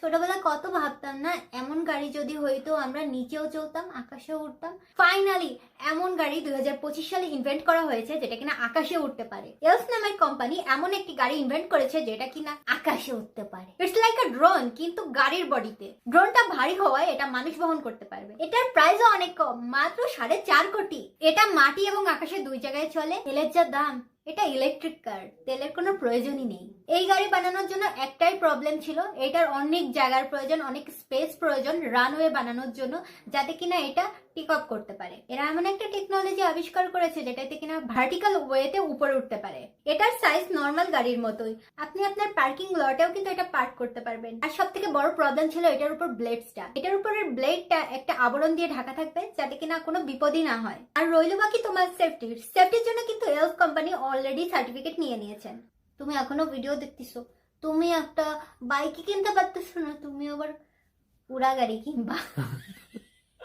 ছোটবেলায় কত ভাবতাম না এমন গাড়ি যদি হইতো আমরা নিচেও চলতাম আকাশেও উঠতাম। ফাইনালি এমন গাড়ি 2025 সালে ইনভেন্ট করা হয়েছে যেটা কিনা আকাশে উঠতে পারে। এলস নামের কোম্পানি এমন একটি গাড়ি ইনভেন্ট করেছে যেটা কিনা আকাশে উঠতে পারে। ইটস লাইক আ ড্রোন, কিন্তু গাড়ির বডিতে। ড্রোনটা ভারী হওয়ায় এটা মানুষ বহন করতে পারবে। এটার প্রাইসও অনেক কম, মাত্র 4.5 কোটি। এটা মাটি এবং আকাশে দুই জায়গায় চলে। তেলের যা দাম, এটা ইলেকট্রিক কার, তেলের কোনো প্রয়োজনই নেই। এই গাড়ি বানানোর জন্য একটাই প্রবলেম ছিল, এটার অনেক জায়গার প্রয়োজন, অনেক স্পেস প্রয়োজন রানওয়ে বানানোর জন্য, যাতে কিনা এটা টিক আপ করতে পারে। এরা এমন একটা টেকনোলজি আবিষ্কার করেছে যেটাতে কিনা ভার্টিক্যাল ওয়েতে উপরে উঠতে পারে। এটার সাইজ নর্মাল গাড়ির মতোই, আপনি আপনার পার্কিং লটেও কিন্তু এটা পার্ক করতে পারবেন। আর সব থেকে বড় প্রবলেম ছিল এটার উপর ব্লেডসটা। এটার উপরের ব্লেডটা একটা আবরণ দিয়ে ঢাকা থাকবে যাতে কিনা কোনো বিপদই না হয়। আর রইল বাকি তোমার সেফটির জন্য কিন্তু এলস কোম্পানি অলরেডি সার্টিফিকেট নিয়ে নিয়েছেন। তুমি এখনো ভিডিও দেখতেছো, তুমি একটা বাইকই কিনতে পারতেছো না, তুমি আবার উড়া গাড়ি কিনবা।